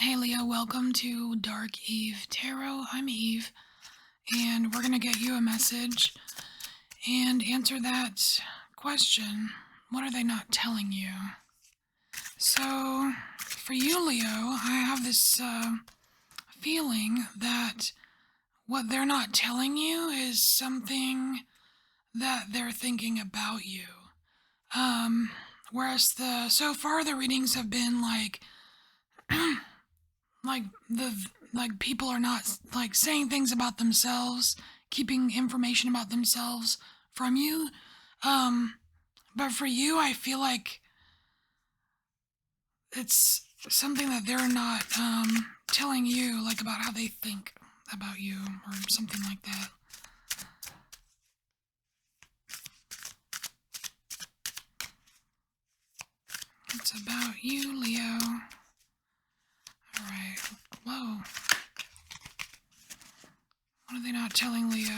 Hey Leo, welcome to Dark Eve Tarot. I'm Eve, and we're gonna get you a message and answer that question. What are they not telling you? So, for you, Leo, I have this feeling that what they're not telling you is something that they're thinking about you. Um, whereas so far the readings have been like the like people are not like saying things about themselves, keeping information about themselves from you. um but for you, I feel like it's something that they're not telling you, like about how they think about you or something like that. It's about you, Leo. All right. Whoa, what are they not telling Leo?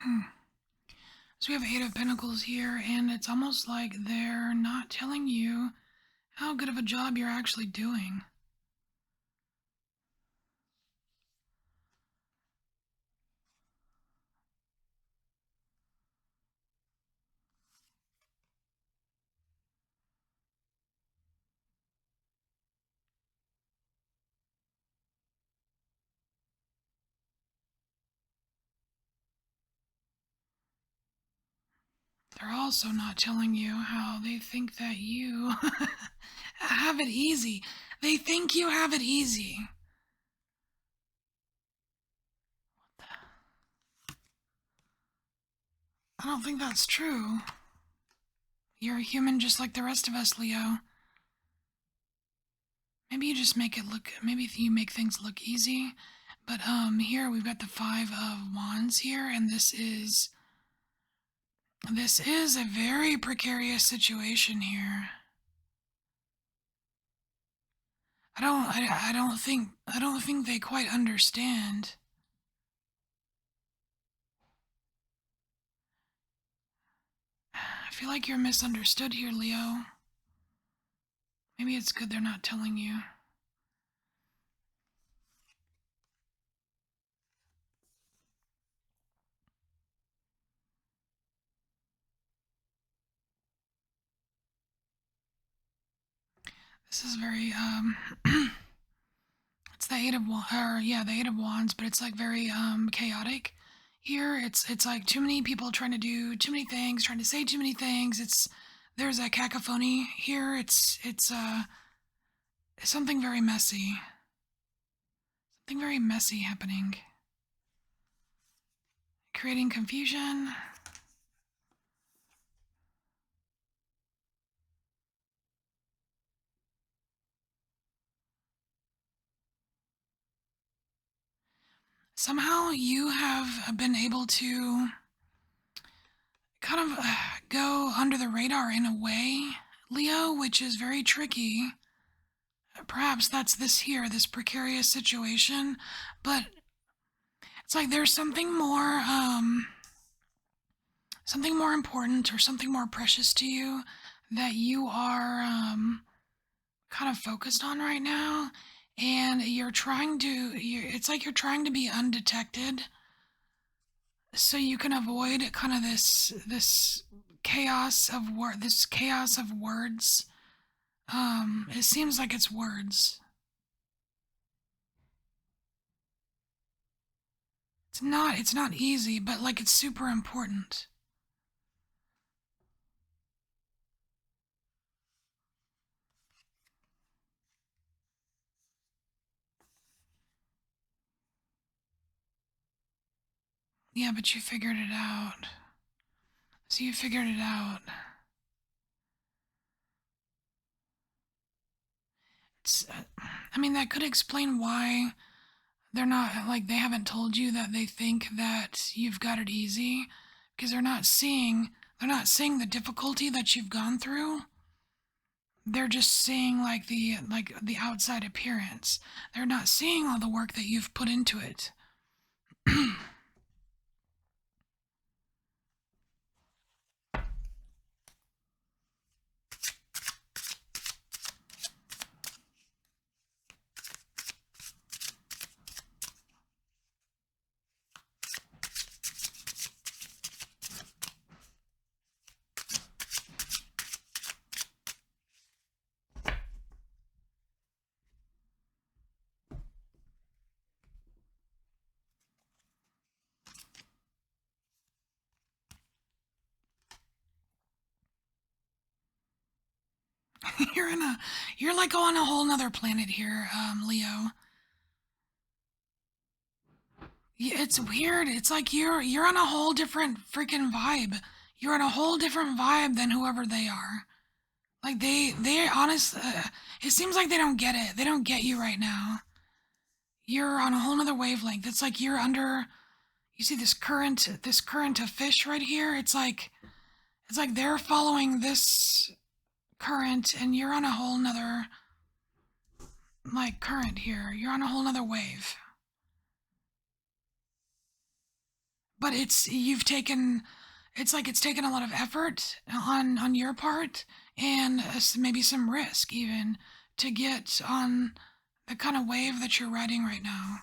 Hmm. So we have Eight of Pentacles here, and it's almost like they're not telling you how good of a job you're actually doing. They're also not telling you how they think that you have it easy. They think you have it easy. I don't think that's true. You're a human just like the rest of us, Leo. Maybe you just make it look, maybe you make things look easy. But here we've got the Five of Wands here, and this is a very precarious situation here. I don't think they quite understand. I feel like you're misunderstood here, Leo. Maybe it's good they're not telling you. This is very it's the Eight of Wands, or yeah, the Eight of Wands, but it's like very chaotic. Here, it's like too many people trying to do too many things, trying to say too many things. There's a cacophony here. It's something very messy. Something very messy happening. Creating confusion. Somehow you have been able to kind of go under the radar in a way, Leo, which is very tricky. Perhaps that's this precarious situation, but it's like there's something more important or something more precious to you that you are kind of focused on right now, and it's like you're trying to be undetected so you can avoid kind of this chaos of words. It seems like it's words. It's not easy, but like it's super important. Yeah, but you figured it out. So you figured it out. It's, I mean, that could explain why they're not, like, they haven't told you that they think that you've got it easy, because they're not seeing the difficulty that you've gone through. they're just seeing like the outside appearance. They're not seeing all the work that you've put into it. You're like on a whole nother planet here, Leo. Yeah, it's weird. It's like you're on a whole different freaking vibe. You're on a whole different vibe than whoever they are. Like they honest. It seems like they don't get it. They don't get you right now. You're on a whole nother wavelength. It's like you're under. You see this current of fish right here. It's like they're following this current, and you're on a whole nother like current here. You're on a whole nother wave. But it's taken a lot of effort on your part and maybe some risk even to get on the kind of wave that you're riding right now.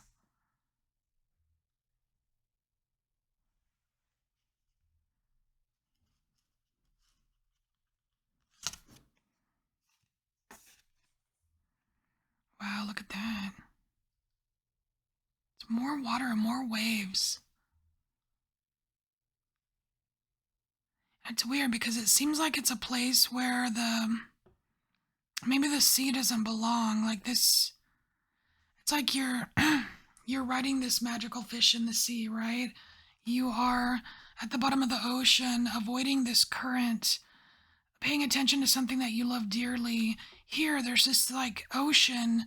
Wow, look at that. It's more water, more waves. It's weird because it seems like it's a place where the maybe the sea doesn't belong. Like this, it's like you're you're riding this magical fish in the sea, right? You are at the bottom of the ocean, avoiding this current, paying attention to something that you love dearly. Here, there's this like ocean,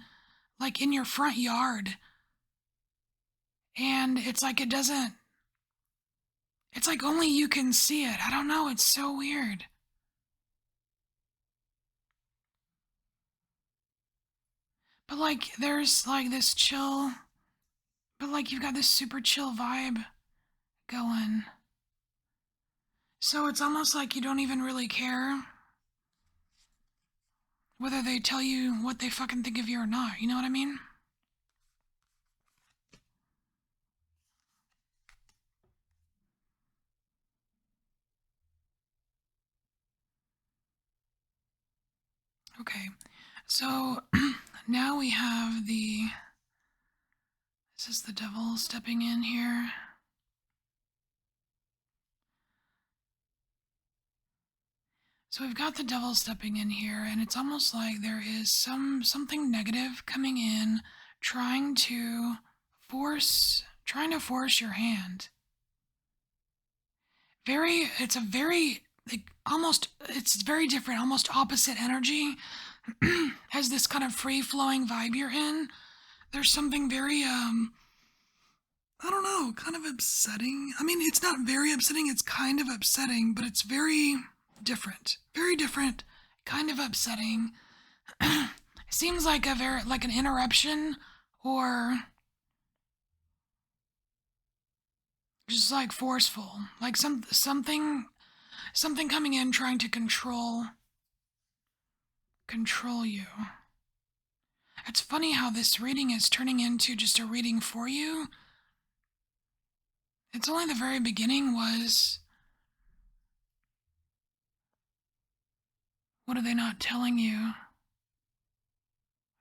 like in your front yard, and it's like it doesn't. It's like only you can see it. I don't know. It's so weird. But like, there's like this chill. But like, you've got this super chill vibe going. So it's almost like you don't even really care whether they tell you what they fucking think of you or not. You know what I mean? Okay. So now we have the. This is the devil stepping in here. So we've got the devil stepping in here, and it's almost like there is something negative coming in, trying to force your hand. It's a very like almost it's very different, almost opposite energy. As this kind of free flowing vibe you're in, there's something very I don't know, kind of upsetting. I mean, it's not very upsetting, it's kind of upsetting, but it's very different. Very different, kind of upsetting. Seems like a very like an interruption or just like forceful. Like something coming in trying to control you. It's funny how this reading is turning into just a reading for you. It's only the very beginning was what are they not telling you? I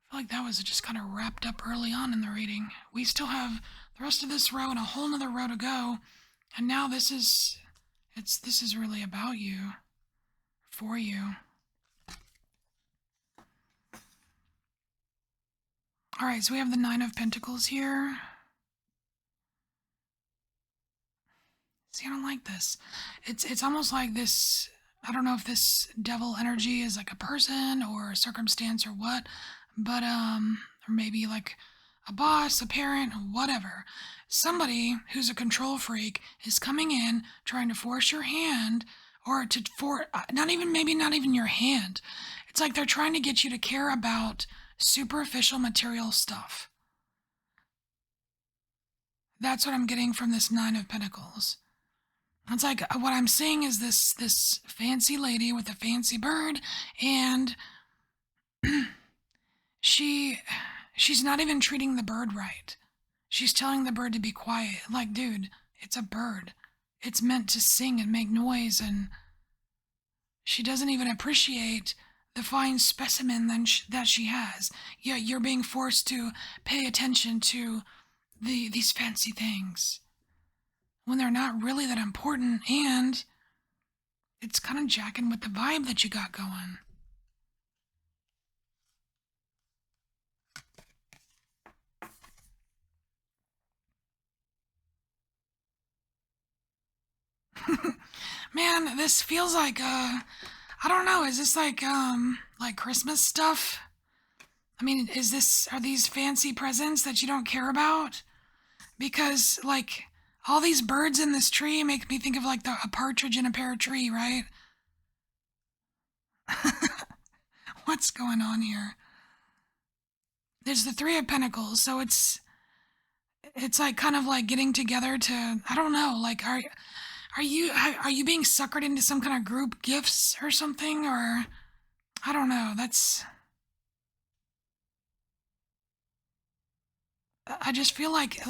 feel like that was just kind of wrapped up early on in the reading. We still have the rest of this row and a whole nother row to go. And now this is really about you. For you. Alright, so we have the Nine of Pentacles here. See, I don't like this. It's almost like this. I don't know if this devil energy is like a person or a circumstance or what, but or maybe like a boss, a parent, whatever. Somebody who's a control freak is coming in trying to force your hand or to for not even maybe not even your hand. It's It's like they're trying to get you to care about superficial material stuff. That's what I'm getting from this Nine of Pentacles. It's like what I'm seeing is this fancy lady with a fancy bird, and she's not even treating the bird right. She's telling the bird to be quiet. Like, dude, it's a bird. It's meant to sing and make noise, and she doesn't even appreciate the fine specimen that she has. Yet you're being forced to pay attention to these fancy things when they're not really that important, and it's kind of jacking with the vibe that you got going. Man, this feels like I don't know, is this like Christmas stuff? I mean, are these fancy presents that you don't care about? Because like all these birds in this tree make me think of like a partridge in a pear tree, right? What's going on here? There's the Three of Pentacles, so it's like kind of like getting together to, I don't know, like are you being suckered into some kind of group gifts or something, or I don't know. I just feel like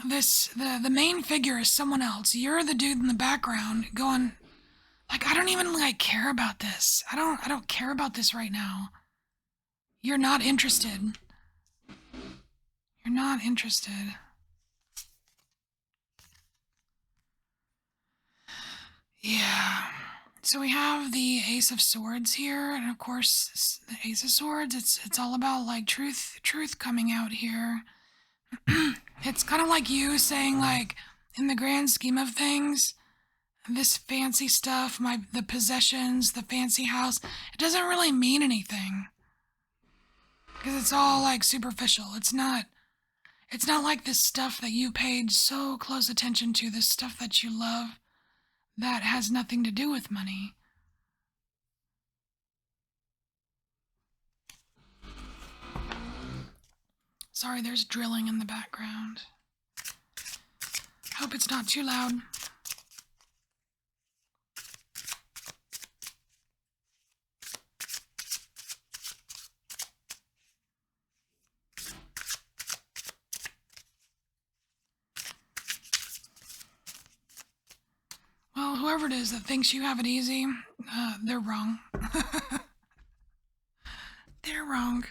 the main figure is someone else. You're the dude in the background going like, I don't even like care about this. I don't care about this right now. You're not interested. You're not interested. Yeah. So we have the Ace of Swords here, and of course the Ace of Swords, it's all about like truth coming out here. It's kind of like you saying like, in the grand scheme of things, this fancy stuff, the possessions, the fancy house, it doesn't really mean anything. Because it's all like superficial. It's not like this stuff that you paid so close attention to, this stuff that you love that has nothing to do with money. Sorry, there's drilling in the background. Hope it's not too loud. Well, whoever it is that thinks you have it easy, they're wrong. They're wrong.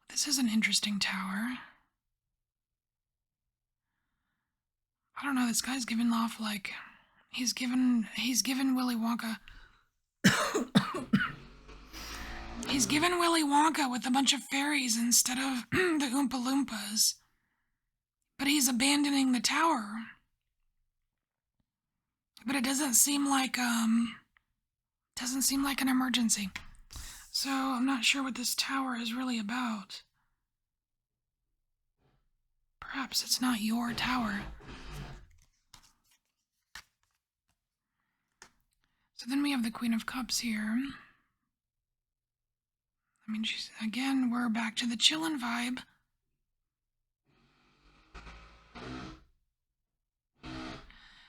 This is an interesting tower. I don't know, this guy's giving off like he's given Willy Wonka. He's given Willy Wonka with a bunch of fairies instead of the Oompa Loompas. But he's abandoning the tower. But it doesn't seem like an emergency. So I'm not sure what this tower is really about. Perhaps it's not your tower. So then we have the Queen of Cups here. I mean, again, we're back to the chillin' vibe.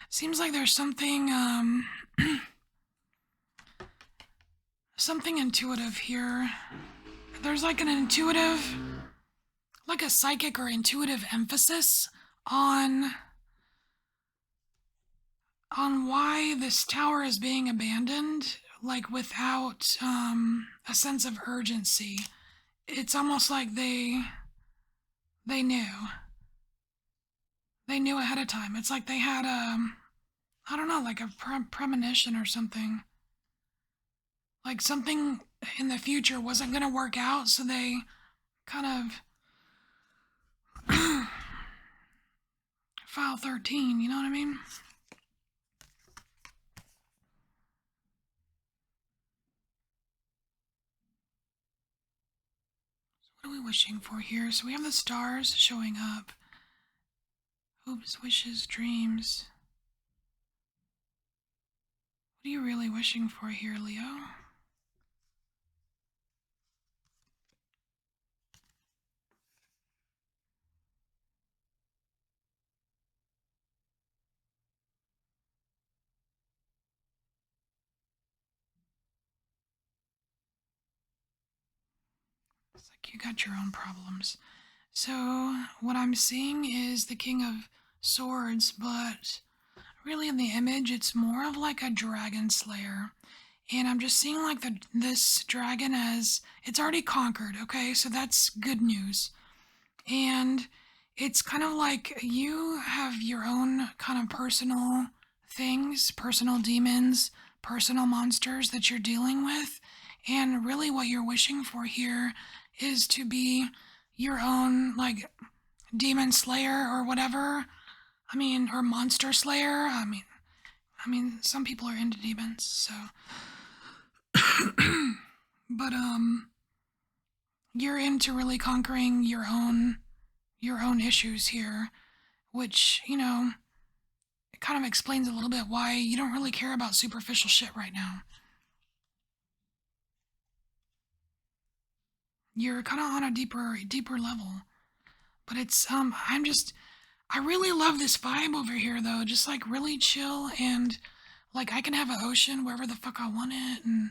Seems like there's something, something intuitive here. There's like an intuitive, like a psychic or intuitive emphasis on why this tower is being abandoned, like without a sense of urgency. It's almost like they knew. They knew ahead of time. It's like they had I don't know, like a premonition or something. Like something in the future wasn't going to work out, so they kind of file 13, you know what I mean? What are we wishing for here? So we have the stars showing up. Hopes, wishes, dreams. What are you really wishing for here, Leo? It's like you got your own problems. So, what I'm seeing is the King of Swords, but really in the image, it's more of like a dragon slayer. And I'm just seeing like this dragon as it's already conquered, okay? So that's good news. And it's kind of like you have your own kind of personal things, personal demons, personal monsters that you're dealing with. And really, what you're wishing for here is to be your own, like, demon slayer or whatever. I mean, or monster slayer. I mean, some people are into demons, so. But you're into really conquering your own issues here, which, it kind of explains a little bit why you don't really care about superficial shit right now. You're kind of on a deeper level. But I really love this vibe over here though, just like really chill and like I can have an ocean wherever the fuck I want it, and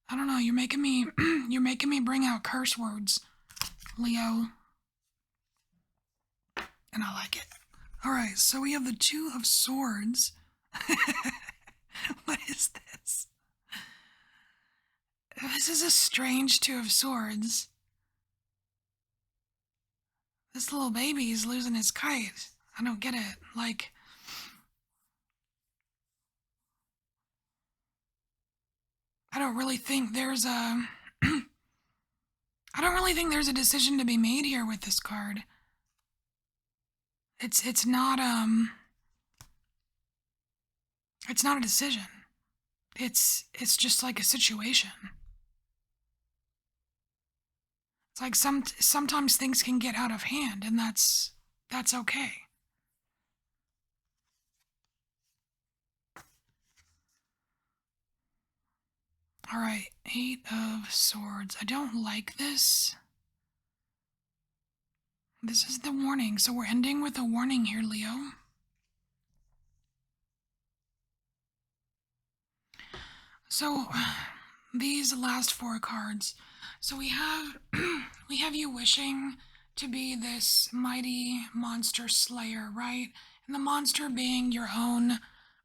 I don't know, you're making me you're making me bring out curse words, Leo, and I like it. All right, so we have the Two of Swords. What is this? This is a strange Two of Swords. This little baby is losing his kite. I don't get it. Like, I don't really think there's a I don't really think there's a decision to be made here with this card. It's not it's not a decision. It's just like a situation. It's like sometimes things can get out of hand, and that's okay. All right, Eight of Swords. I don't like this. This is the warning. So we're ending with a warning here, Leo. So these last four cards. So we have we have you wishing to be this mighty monster slayer, right? And the monster being your own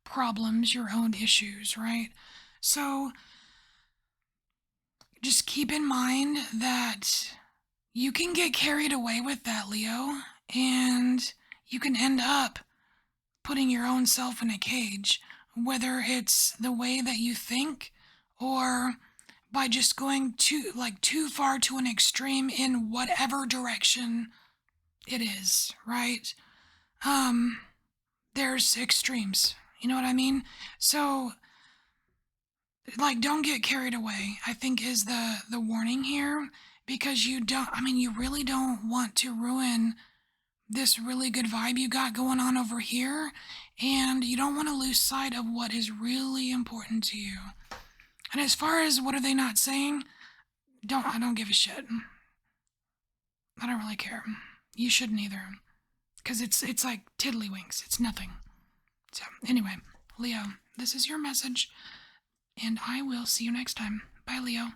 problems, your own issues, right? So just keep in mind that you can get carried away with that, Leo, and you can end up putting your own self in a cage, whether it's the way that you think or by just going too far to an extreme in whatever direction it is, right? Um there's extremes. You know what I mean? So like don't get carried away, I think is the warning here, because you really don't want to ruin this really good vibe you got going on over here, and you don't want to lose sight of what is really important to you. And as far as what are they not saying, I don't give a shit. I don't really care. You shouldn't either, because it's like tiddlywinks. It's nothing. So anyway, Leo, this is your message, and I will see you next time. Bye, Leo.